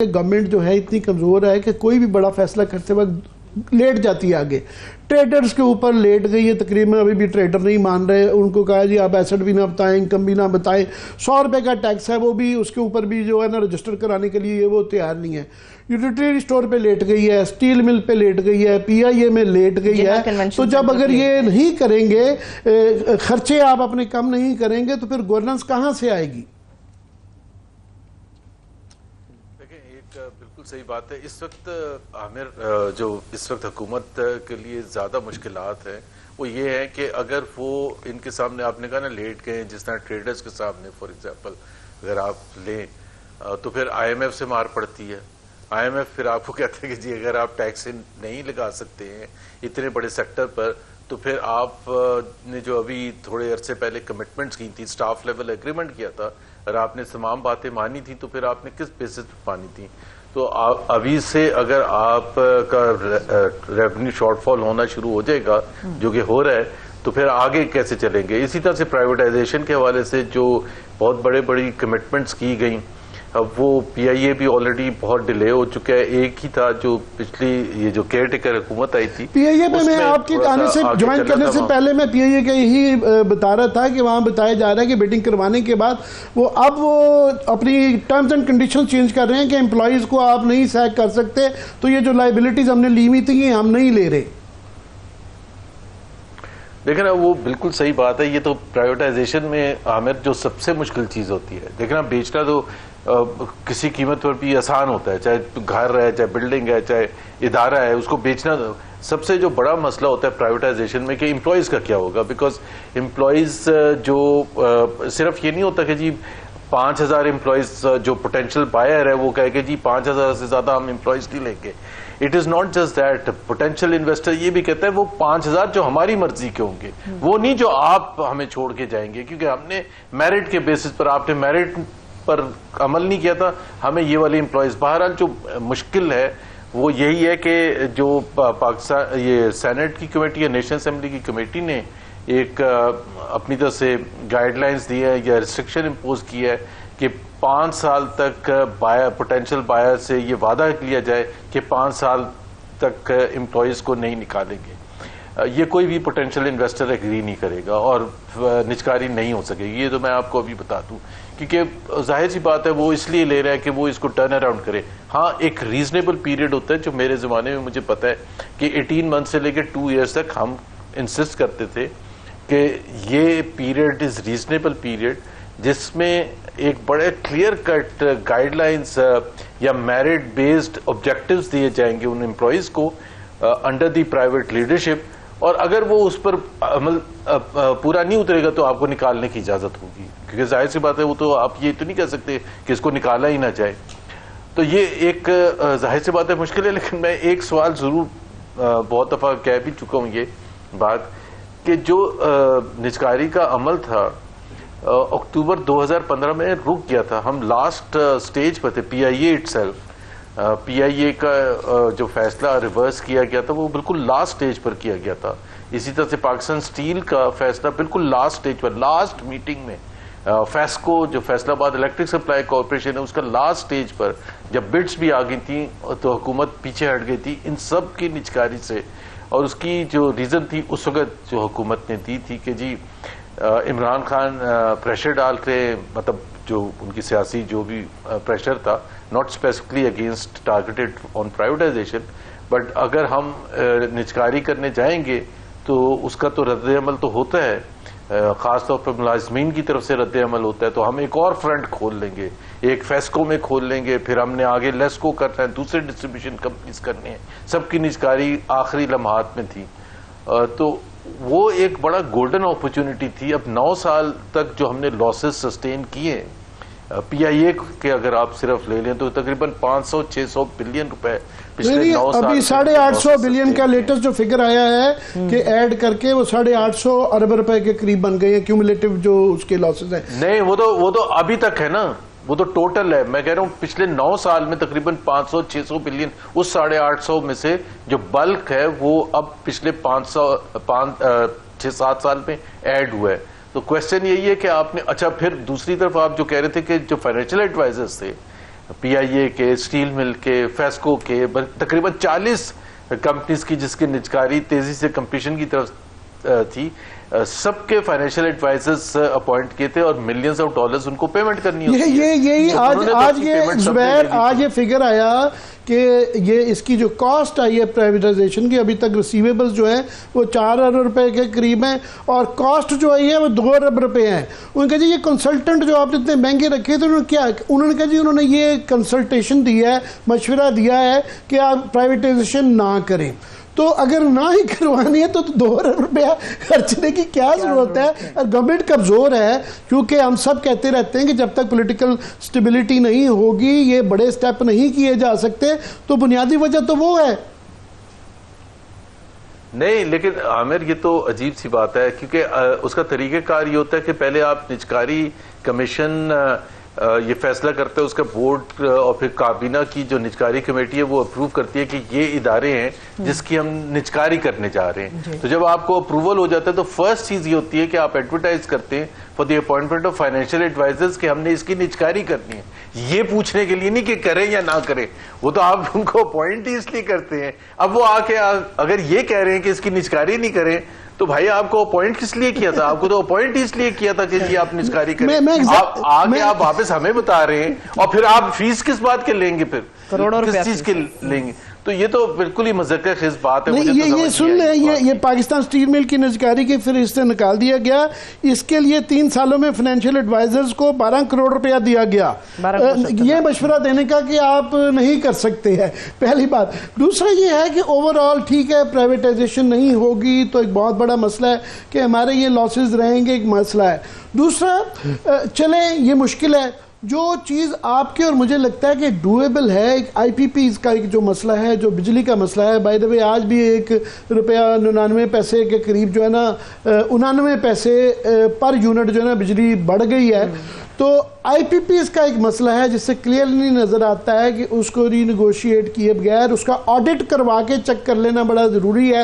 Government جو ہے اتنی کمزور ہے کہ کوئی بھی بڑا فیصلہ کرتے وقت لیٹ جاتی ہے آگے. ٹریڈرز کے اوپر لیٹ گئی ہے تقریباً. ابھی بھی ٹریڈر نہیں مان رہے. ان کو کہا جی آپ ایسٹ بھی نہ بتائیں, انکم بھی نہ بتائیں. 100 روپے کا ٹیکس ہے وہ بھی اس کے اوپر بھی جو ہے نا رجسٹر کرانے کے لیے وہ تیار نہیں ہے. یوٹیلیٹی اسٹور پہ لیٹ گئی ہے, اسٹیل مل پہ لیٹ گئی ہے, پی آئی اے میں لیٹ گئی ہے. تو جب اگر یہ نہیں کریں گے, خرچے آپ اپنے کم نہیں کریں گے, تو پھر گورننس کہاں سے آئے گی؟ بالکل صحیح بات ہے. اس وقت عامر جو اس وقت حکومت کے لیے زیادہ مشکلات ہیں وہ یہ ہے کہ اگر وہ ان کے سامنے آپ نے کہا نا لیٹ گئے, جس طرح ٹریڈرز کے سامنے فار ایگزامپل اگر آپ لیں تو پھر آئی ایم ایف سے مار پڑتی ہے. آئی ایم ایف پھر آپ کو کہتے ہیں کہ جی اگر آپ ٹیکس نہیں لگا سکتے ہیں اتنے بڑے سیکٹر پر, تو پھر آپ نے جو ابھی تھوڑے عرصے پہلے کمٹمنٹس کی تھی, سٹاف لیول ایگریمنٹ کیا تھا, اور آپ نے تمام باتیں مانی تھی, تو پھر آپ نے کس بیسس پر مانی تھی؟ تو ابھی سے اگر آپ کا ریونیو شارٹ فال ہونا شروع ہو جائے گا, جو کہ ہو رہا ہے, تو پھر آگے کیسے چلیں گے؟ اسی طرح سے پرائیویٹائزیشن کے حوالے سے جو بہت بڑی کمٹمنٹس کی گئیں, اب وہ پی آئی اے بھی آلریڈی بہت ڈیلے ہو چکا ہے. ایک ہی تھا جو پچھلی یہ جو کیئر ٹیکر حکومت آئی تھی پی آئی اے پہ. میں آپ کی کہانی سے جوائن کرنے سے پہلے میں پی آئی اے کا یہی بتا رہا تھا کہ وہاں بتایا جا رہا ہے کہ بیٹنگ کروانے کے بعد اب وہ اپنی ٹرمز اینڈ کنڈیشن چینج کر رہے ہیں کہ امپلائیز کو آپ نہیں سیک کر سکتے, تو یہ جو لائبلٹیز ہم نے لی ہوئی تھی یہ ہم نہیں لے رہے. دیکھیں نا, وہ بالکل صحیح بات ہے. یہ تو پرائیویٹائزیشن میں عامر جو سب سے مشکل چیز ہوتی ہے, دیکھنا بیچنا تو کسی قیمت پر بھی آسان ہوتا ہے, چاہے گھر ہے, چاہے بلڈنگ ہے, چاہے ادارہ ہے, اس کو بیچنا سب سے جو بڑا مسئلہ ہوتا ہے پرائیویٹائزیشن میں کہ امپلائیز کا کیا ہوگا. بیکاز امپلائیز جو صرف یہ نہیں ہوتا کہ جی 5000 امپلائیز جو پوٹینشیل بائر ہے وہ کہے کہ جی 5000 سے زیادہ ہم امپلائیز نہیں لیں گے. It is not just that. Potential investor یہ بھی کہتا ہے وہ 5000 جو ہماری مرضی کے ہوں گے, وہ نہیں جو آپ ہمیں چھوڑ کے جائیں گے, کیونکہ ہم نے میرٹ کے بیسس پر, آپ نے میرٹ پر عمل نہیں کیا تھا, ہمیں یہ والی امپلائیز. بہرحال جو مشکل ہے وہ یہی ہے کہ جو پاکستان یہ سینٹ کی کمیٹی یا نیشنل اسمبلی کی کمیٹی نے ایک اپنی طرف سے گائیڈ لائنز دی ہے یا ریسٹرکشن امپوز کیا ہے کہ 5 سال تک پوٹینشیل بائر سے یہ وعدہ کیا جائے کہ 5 سال تک امپلائیز کو نہیں نکالیں گے. یہ کوئی بھی پوٹینشیل انویسٹر ایگری نہیں کرے گا اور نجکاری نہیں ہو سکے گی. یہ تو میں آپ کو ابھی بتا دوں, کیونکہ ظاہر سی بات ہے وہ اس لیے لے رہا ہے کہ وہ اس کو ٹرن اراؤنڈ کرے. ہاں ایک ریزنیبل پیریڈ ہوتا ہے, جو میرے زمانے میں مجھے پتا ہے کہ 18 منتھ سے لے کے 2 ایئرس تک ہم انسسٹ کرتے تھے کہ یہ پیریڈ از ریزنیبل پیریڈ, جس میں ایک بڑے کلیئر کٹ گائیڈ لائنز یا میرٹ بیسڈ آبجیکٹیوز دیے جائیں گے ان امپلائیز کو انڈر دی پرائیویٹ لیڈرشپ, اور اگر وہ اس پر عمل پورا نہیں اترے گا تو آپ کو نکالنے کی اجازت ہوگی. کیونکہ ظاہر سی بات ہے وہ تو آپ یہ تو نہیں کہہ سکتے کہ اس کو نکالا ہی نہ جائے. تو یہ ایک ظاہر سی بات ہے مشکل ہے. لیکن میں ایک سوال ضرور بہت دفعہ کہہ بھی چکا ہوں یہ بات, کہ جو نجکاری کا عمل تھا اکتوبر 2015 میں رک گیا تھا. ہم لاسٹ سٹیج پر تھے. پی آئی اے اٹ سیلف, پی آئی اے کا جو فیصلہ ریورس کیا گیا تھا وہ بالکل لاسٹ سٹیج پر کیا گیا تھا. اسی طرح سے پاکستان سٹیل کا فیصلہ بالکل لاسٹ سٹیج پر, لاسٹ میٹنگ میں فیسکو جو فیصلہ آباد الیکٹرک سپلائی کارپوریشن ہے اس کا لاسٹ سٹیج پر جب بڈس بھی آ گئی تھیں تو حکومت پیچھے ہٹ گئی تھی ان سب کی نجکاری سے. اور اس کی جو ریزن تھی اس وقت جو حکومت نے دی تھی کہ جی عمران خان پریشر ڈال کے, مطلب جو ان کی سیاسی جو بھی پریشر تھا, not specifically against targeted on privatisation, but اگر ہم نجکاری کرنے جائیں گے تو اس کا تو رد عمل تو ہوتا ہے, خاص طور پر ملازمین کی طرف سے رد عمل ہوتا ہے. تو ہم ایک اور فرنٹ کھول لیں گے, ایک فیسکو میں کھول لیں گے, پھر ہم نے آگے لیسکو کرنا ہے, دوسرے ڈسٹریبیوشن کمپنیز کرنے ہیں. سب کی نجکاری آخری لمحات میں تھی. تو وہ ایک بڑا گولڈن اپرچونٹی تھی. اب 9 سال تک جو ہم نے لاسز سسٹین کیے پی آئی اے کے, اگر آپ صرف لے لیں تو تقریباً 500-600 بلین روپے پچھلے 9 سال. ابھی 850 بلین کا لیٹسٹ جو فگر آیا ہے کہ ایڈ کر کے وہ 850 ارب روپے کے قریب بن گئے ہیں کیومولیٹو جو اس کے لاسز ہیں. نہیں, وہ تو ابھی تک ہے نا, وہ تو ٹوٹل ہے. میں کہہ رہا ہوں پچھلے 9 سال میں تقریباً 500-600 بلین, اس 850 میں سے جو بلک ہے وہ اب پچھلے 6-7 سال میں ایڈ ہوا ہے. تو کوشچن یہی ہے کہ آپ نے, اچھا پھر دوسری طرف آپ جو کہہ رہے تھے کہ جو فائنینشیل ایڈوائزرز تھے PIA کے, اسٹیل مل کے, فیسکو کے, تقریباً 40 کمپنیز کی جس کی نجکاری تیزی سے کمپٹیشن کی طرف تھی, سب کے فائنینشیل ایڈوائزرز اپوائنٹ کیے تھے اور ملینز آف ڈالرز ان کو پیمنٹ کرنی ہوتی ہے. یہی آج یہ زبیر آج یہ فگر آیا کہ یہ اس کی جو کاسٹ آئی ہے پرائیویٹائزیشن کی, ابھی تک ریسیویبلز جو ہیں وہ 4 ارب روپے کے قریب ہیں اور کاسٹ جو آئی ہے وہ 2 ارب روپے ہیں. انہوں نے کہا جی یہ کنسلٹنٹ جو آپ نے اتنے مہنگے رکھے تھے انہوں نے کہا جی انہوں نے یہ کنسلٹیشن دی ہے, مشورہ دیا ہے کہ آپ پرائیویٹائزیشن نہ کریں. تو اگر نہ ہی کروانی ہے تو 2 ارب روپیہ خرچنے کی کیا ضرورت ہے؟ اور گورنمنٹ کمزور ہے کیونکہ ہم سب کہتے رہتے ہیں کہ جب تک پولیٹیکل سٹیبلٹی نہیں ہوگی یہ بڑے سٹیپ نہیں کیے جا سکتے, تو بنیادی وجہ تو وہ ہے. نہیں لیکن عامر یہ تو عجیب سی بات ہے کیونکہ اس کا طریقہ کار یہ ہوتا ہے کہ پہلے آپ نجکاری کمیشن یہ فیصلہ کرتے ہیں, اس کا بورڈ اور پھر کابینہ کی جو نجکاری کمیٹی ہے وہ اپروو کرتی ہے کہ یہ ادارے ہیں جس کی ہم نجکاری کرنے جا رہے ہیں. تو جب آپ کو اپروول ہو جاتا ہے تو فرسٹ چیز یہ ہوتی ہے کہ آپ ایڈورٹائز کرتے ہیں for the appointment of financial advisers کہ ہم نے اس کی نجکاری کرنی ہے, یہ پوچھنے کے لیے نہیں کہ کریں یا نہ کریں. وہ تو آپ ان کو اپوائنٹ ہی اس لیے کرتے ہیں. اب وہ آ کے اگر یہ کہہ رہے ہیں کہ اس کی نجکاری نہیں کریں تو بھائی آپ کو اپوائنٹ کس لیے کیا تھا؟ آپ کو تو اپوائنٹ اس لیے کیا تھا کہ آپ نجکاری کریں. آگے آپ واپس ہمیں بتا رہے ہیں اور پھر آپ فیس کس بات کے لیں گے, پھر کس چیز کے لیں گے؟ تو یہ تو بالکل ہی مذکر خیز بات ہے. یہ سن لیں, یہ پاکستان اسٹیل مل کی نجکاری کی فہرست سے نکال دیا گیا. اس کے لیے 3 سالوں میں فائنینشیل ایڈوائزرز کو 12 کروڑ روپیہ دیا گیا یہ مشورہ دینے کا کہ آپ نہیں کر سکتے ہیں, پہلی بات. دوسرا یہ ہے کہ اوور آل ٹھیک ہے پرائیویٹائزیشن نہیں ہوگی تو ایک بہت بڑا مسئلہ ہے کہ ہمارے یہ لاسز رہیں گے, ایک مسئلہ ہے. دوسرا چلیں یہ مشکل ہے, جو چیز آپ کے اور مجھے لگتا ہے کہ ڈویبل ہے, ایک آئی پی پیز کا ایک جو مسئلہ ہے, جو بجلی کا مسئلہ ہے. بائی دا وے آج بھی 1 روپیہ 99 پیسے کے قریب جو ہے نا 99 پیسے پر یونٹ جو ہے نا بجلی بڑھ گئی ہے. تو آئی پی پیز کا ایک مسئلہ ہے جس سے کلیئرلی نظر آتا ہے کہ اس کو ری نیگوشیٹ کیے بغیر اس کا آڈٹ کروا کے چیک کر لینا بڑا ضروری ہے,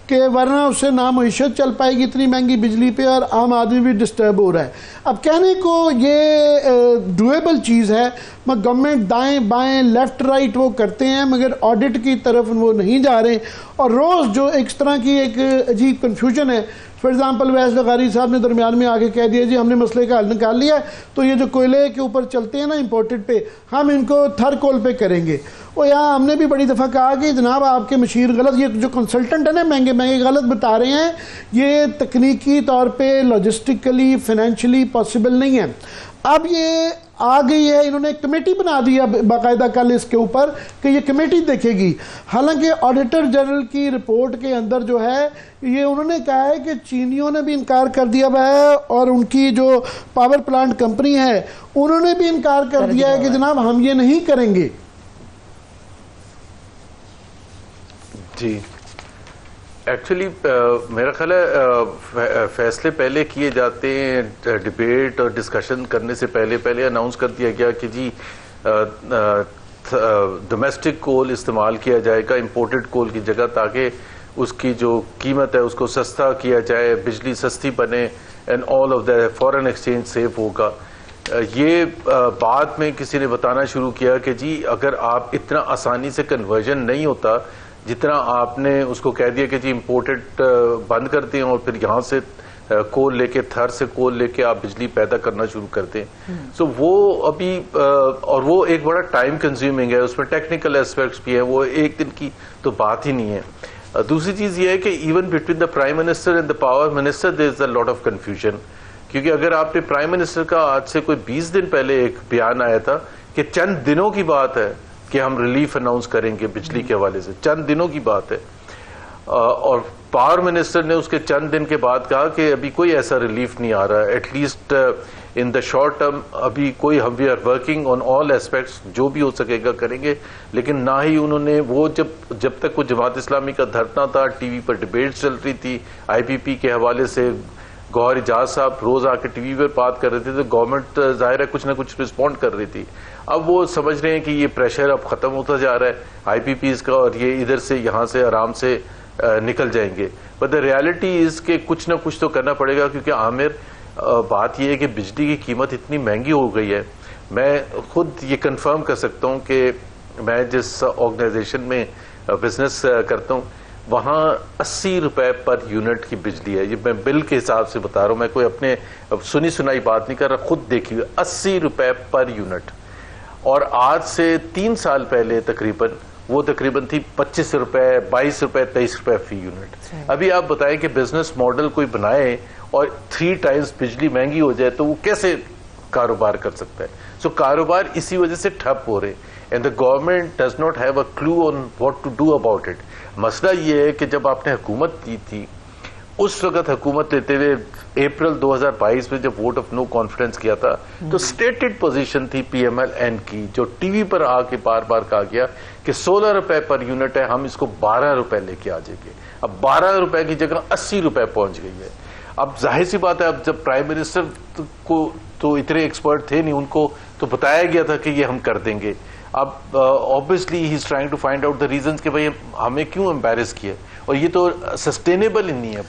کہ ورنہ اس سے نہ معیشت چل پائے گی اتنی مہنگی بجلی پہ اور عام آدمی بھی ڈسٹرب ہو رہا ہے. اب کہنے کو یہ ڈویبل چیز ہے, گورنمنٹ دائیں بائیں لیفٹ رائٹ وہ کرتے ہیں مگر آڈٹ کی طرف وہ نہیں جا رہے. اور روز جو ایک طرح کی ایک عجیب کنفیوژن ہے. فار ایگزامپل ویس لغاری صاحب نے درمیان میں آگے کہہ دیا جی ہم نے مسئلے کا حل نکال لیا ہے, تو یہ جو کوئلے کے اوپر چلتے ہیں نا امپورٹڈ پہ, ہم ان کو تھر کول پہ کریں گے. اور یہاں ہم نے بھی بڑی دفعہ کہا کہ جناب آپ کے مشیر غلط, یہ جو کنسلٹنٹ ہیں نا مہنگے غلط بتا رہے ہیں, یہ تکنیکی طور پہ لاجسٹکلی فائنینشلی پاسبل نہیں ہے. اب یہ آ گئی ہے, انہوں نے ایک کمیٹی بنا دی ہے باقاعدہ کل اس کے اوپر کہ یہ کمیٹی دیکھے گی. حالانکہ آڈیٹر جنرل کی رپورٹ کے اندر جو ہے یہ انہوں نے کہا ہے کہ چینیوں نے بھی انکار کر دیا ہوا ہے اور ان کی جو پاور پلانٹ کمپنی ہے انہوں نے بھی انکار کر دیا ہے کہ جناب ہم یہ نہیں کریں گے. جی ایکچولی میرا خیال ہے فیصلے پہلے کیے جاتے ہیں, ڈیبیٹ اور ڈسکشن کرنے سے پہلے اناؤنس کر دیا گیا کہ جی ڈومیسٹک کول استعمال کیا جائے گا امپورٹڈ کول کی جگہ, تاکہ اس کی جو قیمت ہے اس کو سستا کیا جائے, بجلی سستی بنے and all of the foreign exchange safe ہوگا. یہ بعد میں کسی نے بتانا شروع کیا کہ جی اگر آپ اتنا آسانی سے کنورژن نہیں ہوتا جتنا آپ نے اس کو کہہ دیا کہ جی امپورٹڈ بند کرتے ہیں اور پھر یہاں سے کول لے کے تھر سے کول لے کے آپ بجلی پیدا کرنا شروع کرتے ہیں. سو وہ ابھی اور وہ ایک بڑا ٹائم کنزیومنگ ہے, اس میں ٹیکنیکل ایسپیکٹس بھی ہیں, وہ ایک دن کی تو بات ہی نہیں ہے. دوسری چیز یہ ہے کہ even between the prime minister and the power minister there is a lot of confusion, کیونکہ اگر آپ نے پرائم منسٹر کا آج سے کوئی 20 دن پہلے ایک بیان آیا تھا کہ چند دنوں کی بات ہے کہ ہم ریلیف اناؤنس کریں گے بجلی کے حوالے سے, چند دنوں کی بات ہے, اور پاور منسٹر نے اس کے چند دن کے بعد کہا کہ ابھی کوئی ایسا ریلیف نہیں آ رہا, at least in the short term ابھی کوئی, ہم we are working on all aspects, جو بھی ہو سکے گا کریں گے. لیکن نہ ہی انہوں نے وہ جب تک وہ جماعت اسلامی کا دھرنا تھا, ٹی وی پر ڈبیٹ چل رہی تھی آئی پی پی کے حوالے سے, گوہر اجاز صاحب روز آ کے ٹی وی پر بات کر رہے تھے, تو گورنمنٹ ظاہر ہے کچھ نہ کچھ رسپونڈ کر رہی تھی. اب وہ سمجھ رہے ہیں کہ یہ پریشر اب ختم ہوتا جا رہا ہے آئی پی پیز کا, اور یہ ادھر سے یہاں سے آرام سے نکل جائیں گے. بٹ دا ریالٹی از کہ کچھ نہ کچھ تو کرنا پڑے گا, کیونکہ عامر بات یہ ہے کہ بجلی کی قیمت اتنی مہنگی ہو گئی ہے. میں خود یہ کنفرم کر سکتا ہوں کہ میں جس آرگنائزیشن میں بزنس کرتا ہوں وہاں 80 روپے پر یونٹ کی بجلی ہے. یہ میں بل کے حساب سے بتا رہا ہوں, میں کوئی اپنے سنی سنائی بات نہیں کر رہا, خود دیکھی ہوئی 80 روپے پر یونٹ. اور آج سے 3 سال پہلے تقریباً تھی 25 روپے, 22 روپے, 23 روپے فی یونٹ. ابھی آپ بتائیں کہ بزنس ماڈل کوئی بنائے اور 3 ٹائمز بجلی مہنگی ہو جائے تو وہ کیسے کاروبار کر سکتا ہے؟ سو کاروبار اسی وجہ سے ٹھپ ہو رہے, and the government does not have a clue on what to do about it. مسئلہ یہ ہے کہ جب آپ نے حکومت کی تھی اس وقت حکومت لیتے ہوئے اپریل 2022 میں جب ووٹ آف نو کانفیڈنس کیا تھا تو سٹیٹڈ پوزیشن تھی پی ایم ایل این کی, جو ٹی وی پر آ کے بار بار کہا گیا کہ 16 روپے پر یونٹ ہے, ہم اس کو 12 روپے لے کے آ جائیں گے. اب 12 روپے کی جگہ 80 روپے پہنچ گئی ہے. اب ظاہر سی بات ہے, اب جب پرائم منسٹر کو تو اتنے ایکسپرٹ تھے نہیں, ان کو تو بتایا گیا تھا کہ یہ ہم کر دیں گے. اب obviously he is trying to find out the reasons کہ بھئی ہمیں کیوں embarrass کیا, اور یہ تو سسٹینیبل ہی نہیں ہے.